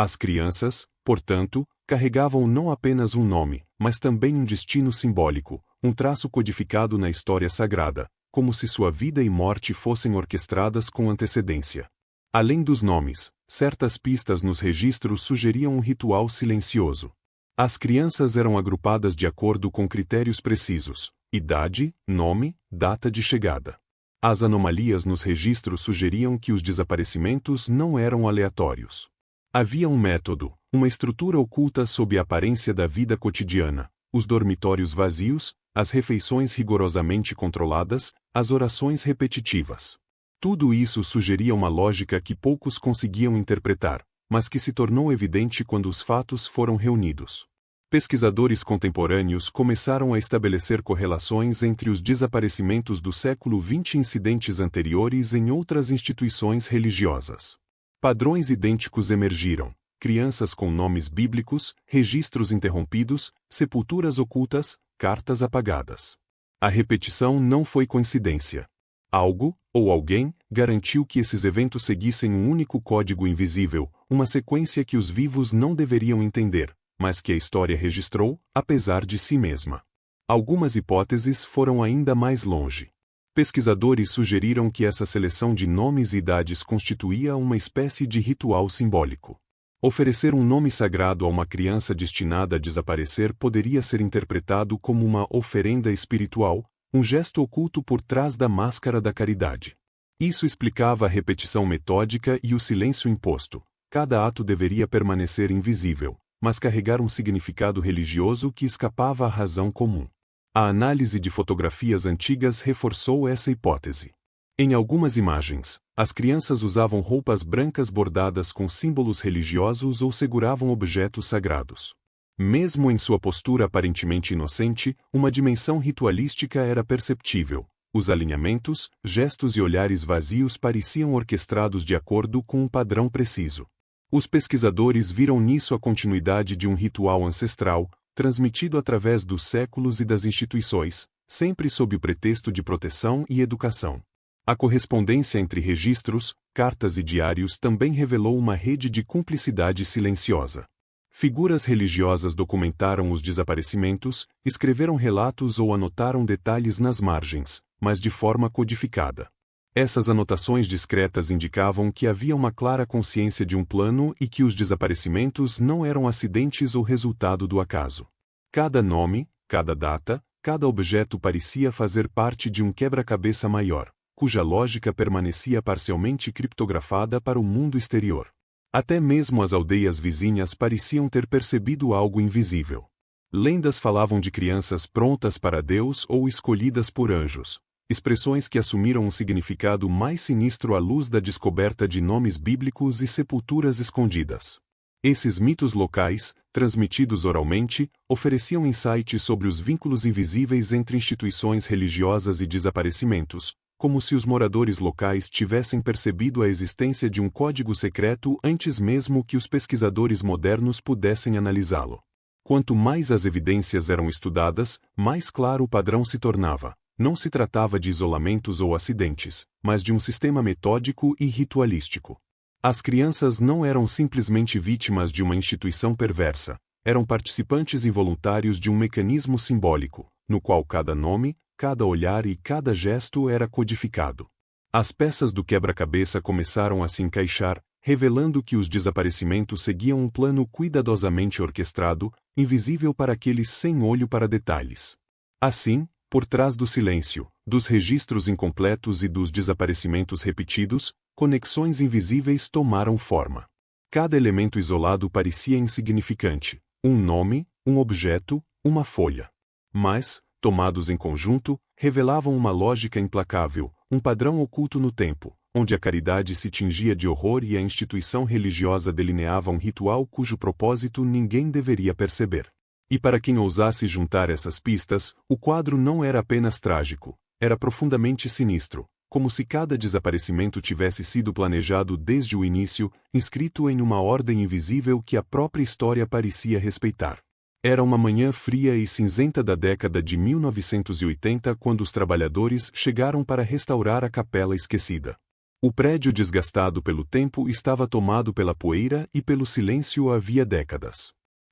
As crianças, portanto, carregavam não apenas um nome, mas também um destino simbólico, um traço codificado na história sagrada, como se sua vida e morte fossem orquestradas com antecedência. Além dos nomes, certas pistas nos registros sugeriam um ritual silencioso. As crianças eram agrupadas de acordo com critérios precisos: idade, nome, data de chegada. As anomalias nos registros sugeriam que os desaparecimentos não eram aleatórios. Havia um método, uma estrutura oculta sob a aparência da vida cotidiana: os dormitórios vazios, as refeições rigorosamente controladas, as orações repetitivas. Tudo isso sugeria uma lógica que poucos conseguiam interpretar, mas que se tornou evidente quando os fatos foram reunidos. Pesquisadores contemporâneos começaram a estabelecer correlações entre os desaparecimentos do século XX e incidentes anteriores em outras instituições religiosas. Padrões idênticos emergiram: crianças com nomes bíblicos, registros interrompidos, sepulturas ocultas, cartas apagadas. A repetição não foi coincidência. Algo, ou alguém, garantiu que esses eventos seguissem um único código invisível, uma sequência que os vivos não deveriam entender, mas que a história registrou, apesar de si mesma. Algumas hipóteses foram ainda mais longe. Pesquisadores sugeriram que essa seleção de nomes e idades constituía uma espécie de ritual simbólico. Oferecer um nome sagrado a uma criança destinada a desaparecer poderia ser interpretado como uma oferenda espiritual, um gesto oculto por trás da máscara da caridade. Isso explicava a repetição metódica e o silêncio imposto. Cada ato deveria permanecer invisível, mas carregar um significado religioso que escapava à razão comum. A análise de fotografias antigas reforçou essa hipótese. Em algumas imagens, as crianças usavam roupas brancas bordadas com símbolos religiosos ou seguravam objetos sagrados. Mesmo em sua postura aparentemente inocente, uma dimensão ritualística era perceptível. Os alinhamentos, gestos e olhares vazios pareciam orquestrados de acordo com um padrão preciso. Os pesquisadores viram nisso a continuidade de um ritual ancestral, transmitido através dos séculos e das instituições, sempre sob o pretexto de proteção e educação. A correspondência entre registros, cartas e diários também revelou uma rede de cumplicidade silenciosa. Figuras religiosas documentaram os desaparecimentos, escreveram relatos ou anotaram detalhes nas margens, mas de forma codificada. Essas anotações discretas indicavam que havia uma clara consciência de um plano e que os desaparecimentos não eram acidentes ou resultado do acaso. Cada nome, cada data, cada objeto parecia fazer parte de um quebra-cabeça maior, cuja lógica permanecia parcialmente criptografada para o mundo exterior. Até mesmo as aldeias vizinhas pareciam ter percebido algo invisível. Lendas falavam de crianças prontas para Deus ou escolhidas por anjos, expressões que assumiram um significado mais sinistro à luz da descoberta de nomes bíblicos e sepulturas escondidas. Esses mitos locais, transmitidos oralmente, ofereciam insights sobre os vínculos invisíveis entre instituições religiosas e desaparecimentos, como se os moradores locais tivessem percebido a existência de um código secreto antes mesmo que os pesquisadores modernos pudessem analisá-lo. Quanto mais as evidências eram estudadas, mais claro o padrão se tornava. Não se tratava de isolamentos ou acidentes, mas de um sistema metódico e ritualístico. As crianças não eram simplesmente vítimas de uma instituição perversa, eram participantes involuntários de um mecanismo simbólico, no qual cada nome, cada olhar e cada gesto era codificado. As peças do quebra-cabeça começaram a se encaixar, revelando que os desaparecimentos seguiam um plano cuidadosamente orquestrado, invisível para aqueles sem olho para detalhes. Assim, por trás do silêncio, dos registros incompletos e dos desaparecimentos repetidos, conexões invisíveis tomaram forma. Cada elemento isolado parecia insignificante, um nome, um objeto, uma folha. Mas, tomados em conjunto, revelavam uma lógica implacável, um padrão oculto no tempo, onde a caridade se tingia de horror e a instituição religiosa delineava um ritual cujo propósito ninguém deveria perceber. E para quem ousasse juntar essas pistas, o quadro não era apenas trágico, era profundamente sinistro, como se cada desaparecimento tivesse sido planejado desde o início, inscrito em uma ordem invisível que a própria história parecia respeitar. Era uma manhã fria e cinzenta da década de 1980 quando os trabalhadores chegaram para restaurar a capela esquecida. O prédio desgastado pelo tempo estava tomado pela poeira e pelo silêncio havia décadas.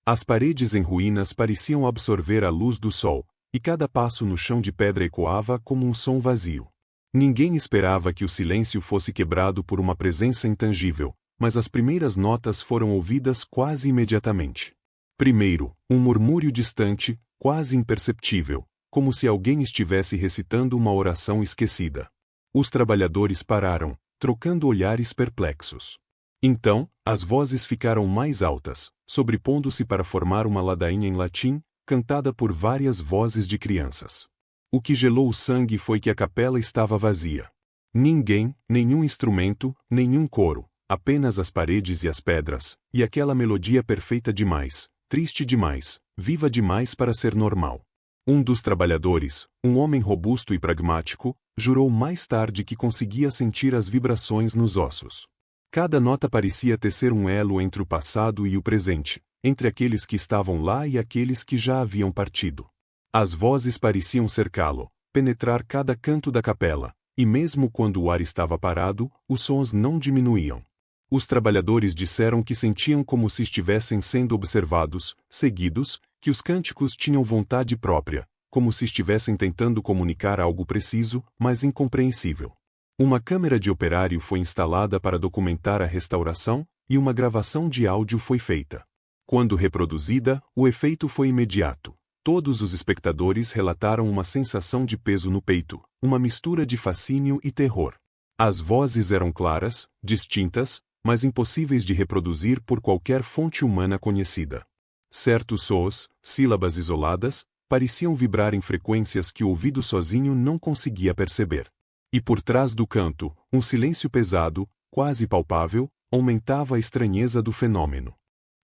As paredes em ruínas pareciam absorver a luz do sol, e cada passo no chão de pedra ecoava como um som vazio. Ninguém esperava que o silêncio fosse quebrado por uma presença intangível, mas as primeiras notas foram ouvidas quase imediatamente. Primeiro, um murmúrio distante, quase imperceptível, como se alguém estivesse recitando uma oração esquecida. Os trabalhadores pararam, trocando olhares perplexos. Então, as vozes ficaram mais altas, sobrepondo-se para formar uma ladainha em latim, cantada por várias vozes de crianças. O que gelou o sangue foi que a capela estava vazia. Ninguém, nenhum instrumento, nenhum coro, apenas as paredes e as pedras, e aquela melodia perfeita demais, triste demais, viva demais para ser normal. Um dos trabalhadores, um homem robusto e pragmático, jurou mais tarde que conseguia sentir as vibrações nos ossos. Cada nota parecia tecer um elo entre o passado e o presente, entre aqueles que estavam lá e aqueles que já haviam partido. As vozes pareciam cercá-lo, penetrar cada canto da capela, e mesmo quando o ar estava parado, os sons não diminuíam. Os trabalhadores disseram que sentiam como se estivessem sendo observados, seguidos, que os cânticos tinham vontade própria, como se estivessem tentando comunicar algo preciso, mas incompreensível. Uma câmera de operário foi instalada para documentar a restauração, e uma gravação de áudio foi feita. Quando reproduzida, o efeito foi imediato. Todos os espectadores relataram uma sensação de peso no peito, uma mistura de fascínio e terror. As vozes eram claras, distintas, mas impossíveis de reproduzir por qualquer fonte humana conhecida. Certos sons, sílabas isoladas, pareciam vibrar em frequências que o ouvido sozinho não conseguia perceber. E por trás do canto, um silêncio pesado, quase palpável, aumentava a estranheza do fenômeno.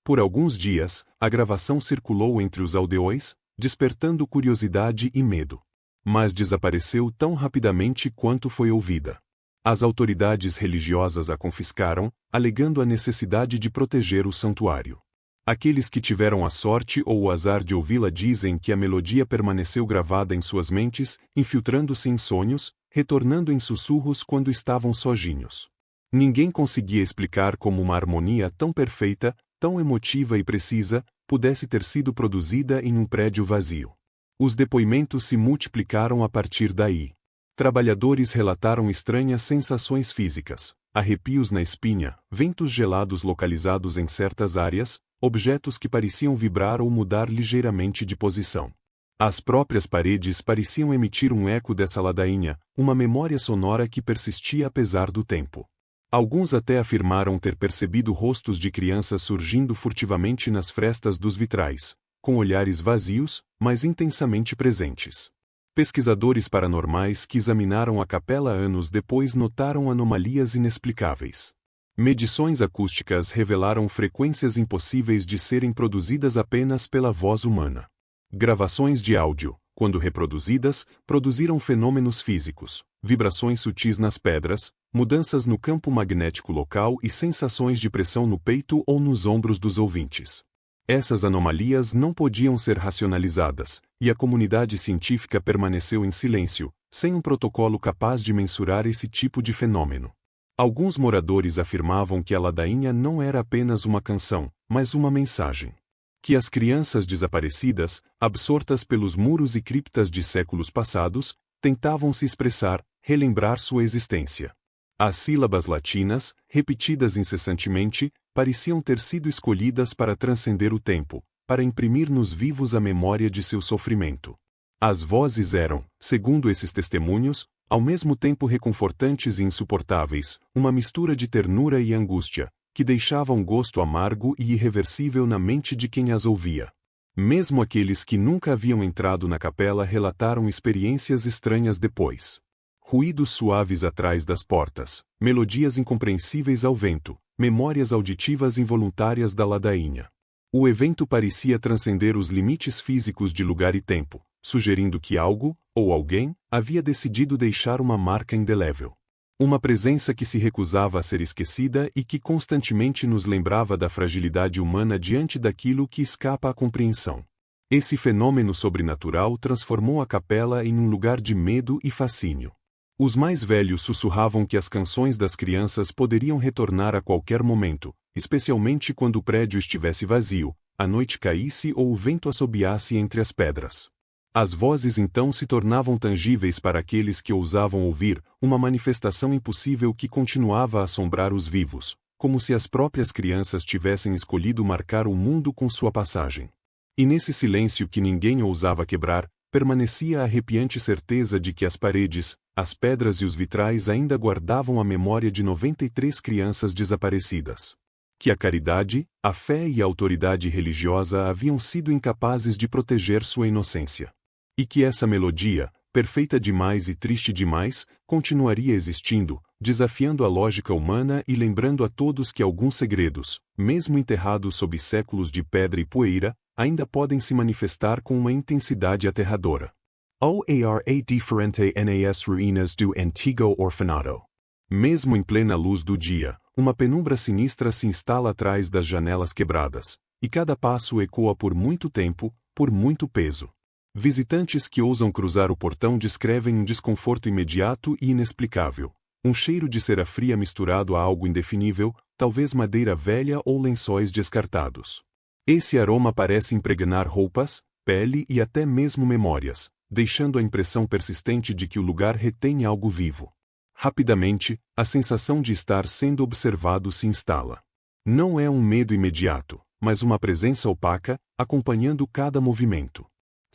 Por alguns dias, a gravação circulou entre os aldeões, despertando curiosidade e medo. Mas desapareceu tão rapidamente quanto foi ouvida. As autoridades religiosas a confiscaram, alegando a necessidade de proteger o santuário. Aqueles que tiveram a sorte ou o azar de ouvi-la dizem que a melodia permaneceu gravada em suas mentes, infiltrando-se em sonhos, retornando em sussurros quando estavam sozinhos. Ninguém conseguia explicar como uma harmonia tão perfeita, tão emotiva e precisa, pudesse ter sido produzida em um prédio vazio. Os depoimentos se multiplicaram a partir daí. Trabalhadores relataram estranhas sensações físicas, arrepios na espinha, ventos gelados localizados em certas áreas, objetos que pareciam vibrar ou mudar ligeiramente de posição. As próprias paredes pareciam emitir um eco dessa ladainha, uma memória sonora que persistia apesar do tempo. Alguns até afirmaram ter percebido rostos de crianças surgindo furtivamente nas frestas dos vitrais, com olhares vazios, mas intensamente presentes. Pesquisadores paranormais que examinaram a capela anos depois notaram anomalias inexplicáveis. Medições acústicas revelaram frequências impossíveis de serem produzidas apenas pela voz humana. Gravações de áudio, quando reproduzidas, produziram fenômenos físicos, vibrações sutis nas pedras, mudanças no campo magnético local e sensações de pressão no peito ou nos ombros dos ouvintes. Essas anomalias não podiam ser racionalizadas, e a comunidade científica permaneceu em silêncio, sem um protocolo capaz de mensurar esse tipo de fenômeno. Alguns moradores afirmavam que a ladainha não era apenas uma canção, mas uma mensagem. Que as crianças desaparecidas, absortas pelos muros e criptas de séculos passados, tentavam se expressar, relembrar sua existência. As sílabas latinas, repetidas incessantemente, pareciam ter sido escolhidas para transcender o tempo, para imprimir nos vivos a memória de seu sofrimento. As vozes eram, segundo esses testemunhos, ao mesmo tempo reconfortantes e insuportáveis, uma mistura de ternura e angústia, que deixava um gosto amargo e irreversível na mente de quem as ouvia. Mesmo aqueles que nunca haviam entrado na capela relataram experiências estranhas depois. Ruídos suaves atrás das portas, melodias incompreensíveis ao vento, memórias auditivas involuntárias da ladainha. O evento parecia transcender os limites físicos de lugar e tempo, sugerindo que algo, ou alguém, havia decidido deixar uma marca indelével. Uma presença que se recusava a ser esquecida e que constantemente nos lembrava da fragilidade humana diante daquilo que escapa à compreensão. Esse fenômeno sobrenatural transformou a capela em um lugar de medo e fascínio. Os mais velhos sussurravam que as canções das crianças poderiam retornar a qualquer momento, especialmente quando o prédio estivesse vazio, a noite caísse ou o vento assobiasse entre as pedras. As vozes então se tornavam tangíveis para aqueles que ousavam ouvir, uma manifestação impossível que continuava a assombrar os vivos, como se as próprias crianças tivessem escolhido marcar o mundo com sua passagem. E nesse silêncio que ninguém ousava quebrar, permanecia a arrepiante certeza de que as paredes, as pedras e os vitrais ainda guardavam a memória de 93 crianças desaparecidas. Que a caridade, a fé e a autoridade religiosa haviam sido incapazes de proteger sua inocência. E que essa melodia, perfeita demais e triste demais, continuaria existindo, desafiando a lógica humana e lembrando a todos que alguns segredos, mesmo enterrados sob séculos de pedra e poeira, ainda podem se manifestar com uma intensidade aterradora. OARA diferente nas ruínas do antigo orfanato. Mesmo em plena luz do dia, uma penumbra sinistra se instala atrás das janelas quebradas, e cada passo ecoa por muito tempo, por muito peso. Visitantes que ousam cruzar o portão descrevem um desconforto imediato e inexplicável. Um cheiro de cera fria misturado a algo indefinível, talvez madeira velha ou lençóis descartados. Esse aroma parece impregnar roupas, pele e até mesmo memórias, deixando a impressão persistente de que o lugar retém algo vivo. Rapidamente, a sensação de estar sendo observado se instala. Não é um medo imediato, mas uma presença opaca, acompanhando cada movimento.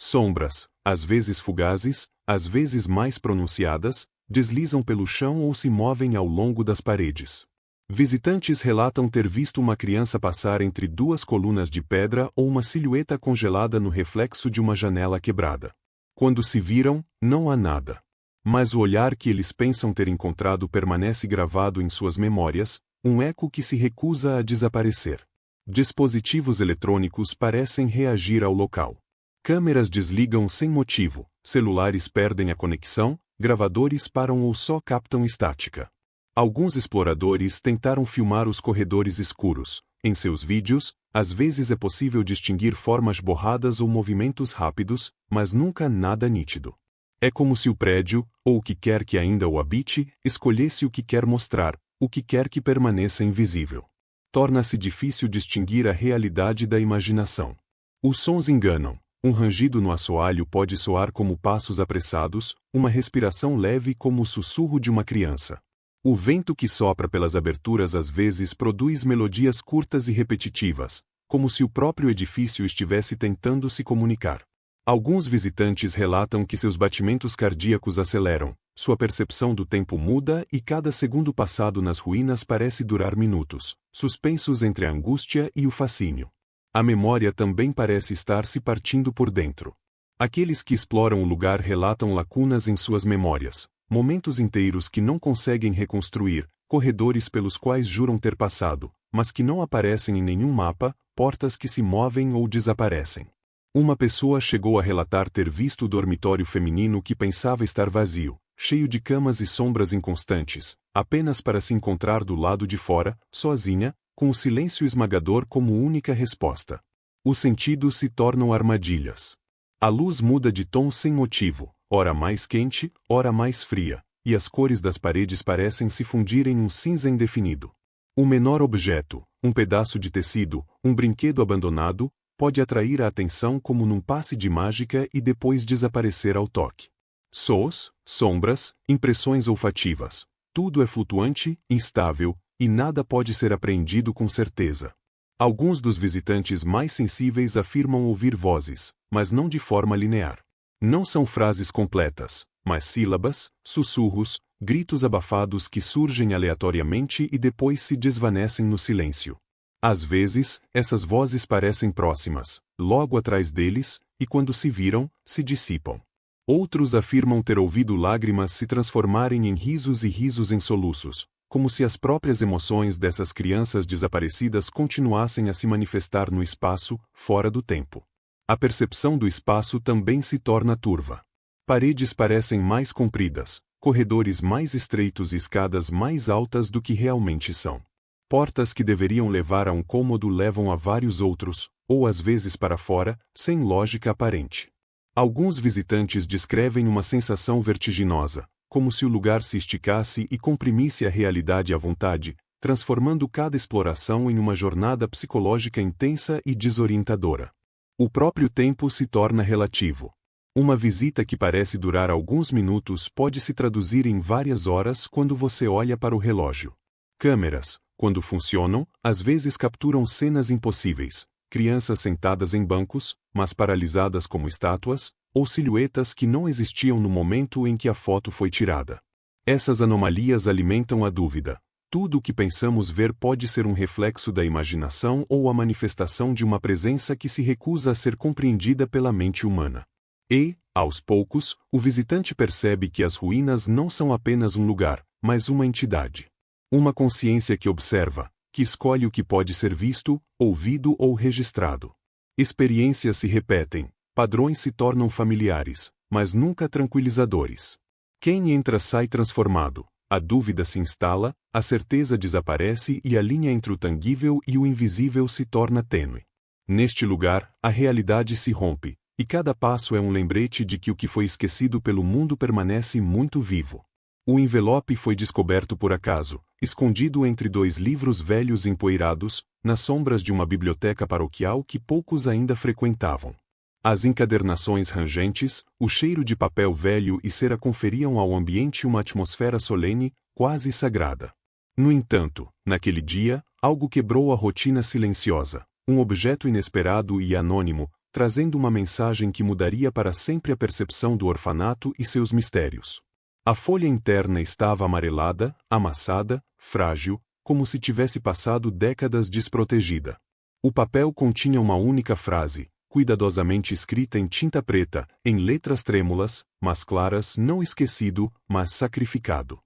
Sombras, às vezes fugazes, às vezes mais pronunciadas, deslizam pelo chão ou se movem ao longo das paredes. Visitantes relatam ter visto uma criança passar entre duas colunas de pedra ou uma silhueta congelada no reflexo de uma janela quebrada. Quando se viram, não há nada. Mas o olhar que eles pensam ter encontrado permanece gravado em suas memórias, um eco que se recusa a desaparecer. Dispositivos eletrônicos parecem reagir ao local. Câmeras desligam sem motivo, celulares perdem a conexão, gravadores param ou só captam estática. Alguns exploradores tentaram filmar os corredores escuros. Em seus vídeos, às vezes é possível distinguir formas borradas ou movimentos rápidos, mas nunca nada nítido. É como se o prédio, ou o que quer que ainda o habite, escolhesse o que quer mostrar, o que quer que permaneça invisível. Torna-se difícil distinguir a realidade da imaginação. Os sons enganam. Um rangido no assoalho pode soar como passos apressados, uma respiração leve como o sussurro de uma criança. O vento que sopra pelas aberturas às vezes produz melodias curtas e repetitivas, como se o próprio edifício estivesse tentando se comunicar. Alguns visitantes relatam que seus batimentos cardíacos aceleram, sua percepção do tempo muda e cada segundo passado nas ruínas parece durar minutos, suspensos entre a angústia e o fascínio. A memória também parece estar se partindo por dentro. Aqueles que exploram o lugar relatam lacunas em suas memórias, momentos inteiros que não conseguem reconstruir, corredores pelos quais juram ter passado, mas que não aparecem em nenhum mapa, portas que se movem ou desaparecem. Uma pessoa chegou a relatar ter visto o dormitório feminino que pensava estar vazio, cheio de camas e sombras inconstantes, apenas para se encontrar do lado de fora, sozinha, com o silêncio esmagador como única resposta. Os sentidos se tornam armadilhas. A luz muda de tom sem motivo, ora mais quente, ora mais fria, e as cores das paredes parecem se fundir em um cinza indefinido. O menor objeto, um pedaço de tecido, um brinquedo abandonado, pode atrair a atenção como num passe de mágica e depois desaparecer ao toque. Sons, sombras, impressões olfativas, tudo é flutuante, instável, e nada pode ser apreendido com certeza. Alguns dos visitantes mais sensíveis afirmam ouvir vozes, mas não de forma linear. Não são frases completas, mas sílabas, sussurros, gritos abafados que surgem aleatoriamente e depois se desvanecem no silêncio. Às vezes, essas vozes parecem próximas, logo atrás deles, e quando se viram, se dissipam. Outros afirmam ter ouvido lágrimas se transformarem em risos e risos em soluços, como se as próprias emoções dessas crianças desaparecidas continuassem a se manifestar no espaço, fora do tempo. A percepção do espaço também se torna turva. Paredes parecem mais compridas, corredores mais estreitos e escadas mais altas do que realmente são. Portas que deveriam levar a um cômodo levam a vários outros, ou às vezes para fora, sem lógica aparente. Alguns visitantes descrevem uma sensação vertiginosa, como se o lugar se esticasse e comprimisse a realidade à vontade, transformando cada exploração em uma jornada psicológica intensa e desorientadora. O próprio tempo se torna relativo. Uma visita que parece durar alguns minutos pode se traduzir em várias horas quando você olha para o relógio. Câmeras, quando funcionam, às vezes capturam cenas impossíveis, crianças sentadas em bancos, mas paralisadas como estátuas, ou silhuetas que não existiam no momento em que a foto foi tirada. Essas anomalias alimentam a dúvida. Tudo o que pensamos ver pode ser um reflexo da imaginação ou a manifestação de uma presença que se recusa a ser compreendida pela mente humana. E, aos poucos, o visitante percebe que as ruínas não são apenas um lugar, mas uma entidade. Uma consciência que observa, que escolhe o que pode ser visto, ouvido ou registrado. Experiências se repetem, padrões se tornam familiares, mas nunca tranquilizadores. Quem entra sai transformado, a dúvida se instala, a certeza desaparece e a linha entre o tangível e o invisível se torna tênue. Neste lugar, a realidade se rompe, E cada passo é um lembrete de que o que foi esquecido pelo mundo permanece muito vivo. O envelope foi descoberto por acaso, escondido entre 2 livros velhos empoeirados, nas sombras de uma biblioteca paroquial que poucos ainda frequentavam. As encadernações rangentes, o cheiro de papel velho e cera conferiam ao ambiente uma atmosfera solene, quase sagrada. No entanto, naquele dia, algo quebrou a rotina silenciosa. Um objeto inesperado e anônimo, trazendo uma mensagem que mudaria para sempre a percepção do orfanato e seus mistérios. A folha interna estava amarelada, amassada, frágil, como se tivesse passado décadas desprotegida. O papel continha uma única frase, cuidadosamente escrita em tinta preta, em letras trêmulas, mas claras: não esquecido, mas sacrificado.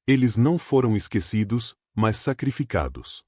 Eles não foram esquecidos, mas sacrificados.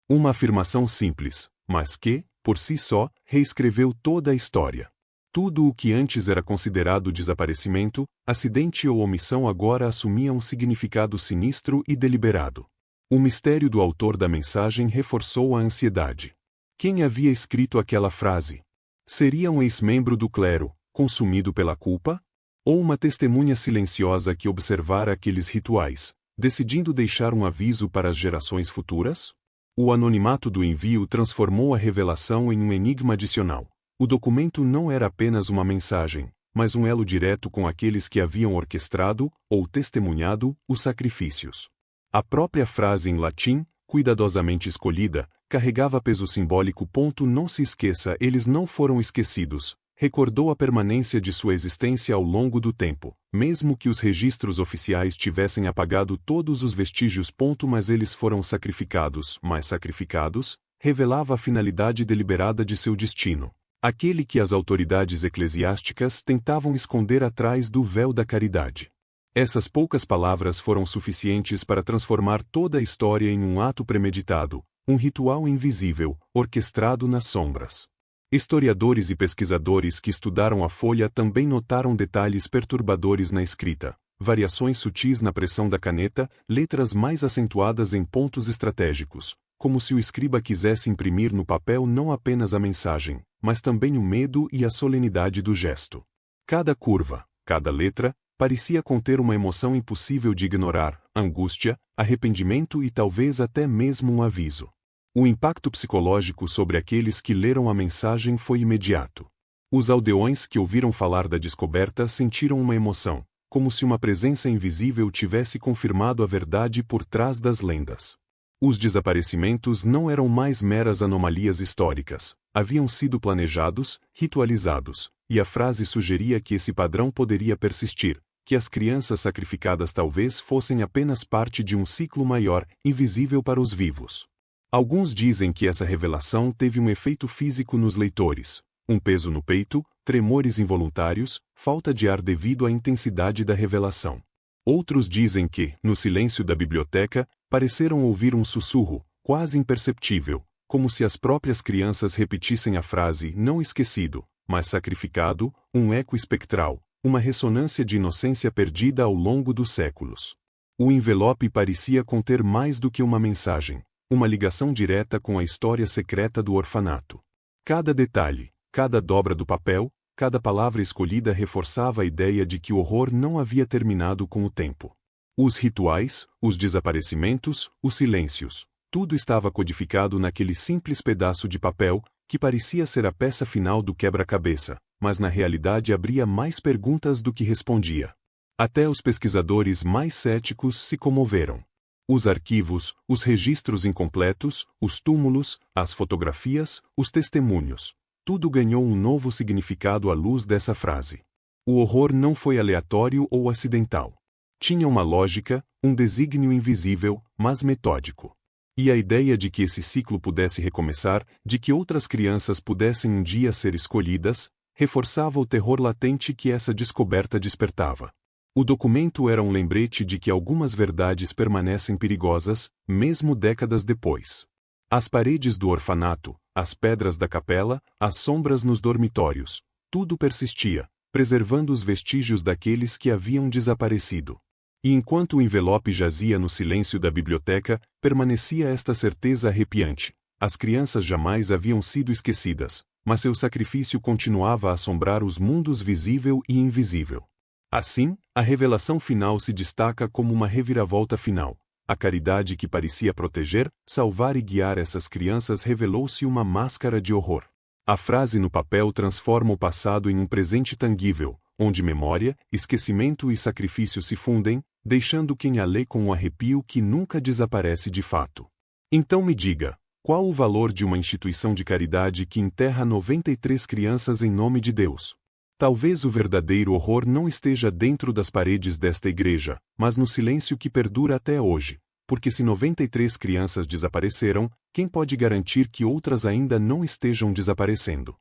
Uma afirmação simples, mas que, por si só, reescreveu toda a história. Tudo o que antes era considerado desaparecimento, acidente ou omissão agora assumia um significado sinistro e deliberado. O mistério do autor da mensagem reforçou a ansiedade. Quem havia escrito aquela frase? Seria um ex-membro do clero, consumido pela culpa? Ou uma testemunha silenciosa que observara aqueles rituais, decidindo deixar um aviso para as gerações futuras? O anonimato do envio transformou a revelação em um enigma adicional. O documento não era apenas uma mensagem, mas um elo direto com aqueles que haviam orquestrado, ou testemunhado, os sacrifícios. A própria frase em latim, cuidadosamente escolhida, carregava peso simbólico. Não se esqueça, eles não foram esquecidos. Recordou a permanência de sua existência ao longo do tempo, mesmo que os registros oficiais tivessem apagado todos os vestígios. Mas eles foram sacrificados, mas sacrificados, revelava a finalidade deliberada de seu destino. Aquele que as autoridades eclesiásticas tentavam esconder atrás do véu da caridade. Essas poucas palavras foram suficientes para transformar toda a história em um ato premeditado, um ritual invisível, orquestrado nas sombras. Historiadores e pesquisadores que estudaram a folha também notaram detalhes perturbadores na escrita, variações sutis na pressão da caneta, letras mais acentuadas em pontos estratégicos, como se o escriba quisesse imprimir no papel não apenas a mensagem, mas também o medo e a solenidade do gesto. Cada curva, cada letra, parecia conter uma emoção impossível de ignorar: angústia, arrependimento e talvez até mesmo um aviso. O impacto psicológico sobre aqueles que leram a mensagem foi imediato. Os aldeões que ouviram falar da descoberta sentiram uma emoção, como se uma presença invisível tivesse confirmado a verdade por trás das lendas. Os desaparecimentos não eram mais meras anomalias históricas, haviam sido planejados, ritualizados, e a frase sugeria que esse padrão poderia persistir, que as crianças sacrificadas talvez fossem apenas parte de um ciclo maior, invisível para os vivos. Alguns dizem que essa revelação teve um efeito físico nos leitores: um peso no peito, tremores involuntários, falta de ar devido à intensidade da revelação. Outros dizem que, no silêncio da biblioteca, pareceram ouvir um sussurro, quase imperceptível, como se as próprias crianças repetissem a frase não esquecido, mas sacrificado, um eco espectral, uma ressonância de inocência perdida ao longo dos séculos. O envelope parecia conter mais do que uma mensagem, uma ligação direta com a história secreta do orfanato. Cada detalhe, cada dobra do papel, cada palavra escolhida reforçava a ideia de que o horror não havia terminado com o tempo. Os rituais, os desaparecimentos, os silêncios, tudo estava codificado naquele simples pedaço de papel, que parecia ser a peça final do quebra-cabeça, mas na realidade abria mais perguntas do que respondia. Até os pesquisadores mais céticos se comoveram. Os arquivos, os registros incompletos, os túmulos, as fotografias, os testemunhos, tudo ganhou um novo significado à luz dessa frase. O horror não foi aleatório ou acidental. Tinha uma lógica, um desígnio invisível, mas metódico. E a ideia de que esse ciclo pudesse recomeçar, de que outras crianças pudessem um dia ser escolhidas, reforçava o terror latente que essa descoberta despertava. O documento era um lembrete de que algumas verdades permanecem perigosas, mesmo décadas depois. As paredes do orfanato, as pedras da capela, as sombras nos dormitórios, tudo persistia, preservando os vestígios daqueles que haviam desaparecido. E enquanto o envelope jazia no silêncio da biblioteca, permanecia esta certeza arrepiante: as crianças jamais haviam sido esquecidas, mas seu sacrifício continuava a assombrar os mundos visível e invisível. Assim, a revelação final se destaca como uma reviravolta final. A caridade que parecia proteger, salvar e guiar essas crianças revelou-se uma máscara de horror. A frase no papel transforma o passado em um presente tangível, onde memória, esquecimento e sacrifício se fundem, deixando quem a lê com um arrepio que nunca desaparece de fato. Então me diga, qual o valor de uma instituição de caridade que enterra 93 crianças em nome de Deus? Talvez o verdadeiro horror não esteja dentro das paredes desta igreja, mas no silêncio que perdura até hoje. Porque se 93 crianças desapareceram, quem pode garantir que outras ainda não estejam desaparecendo?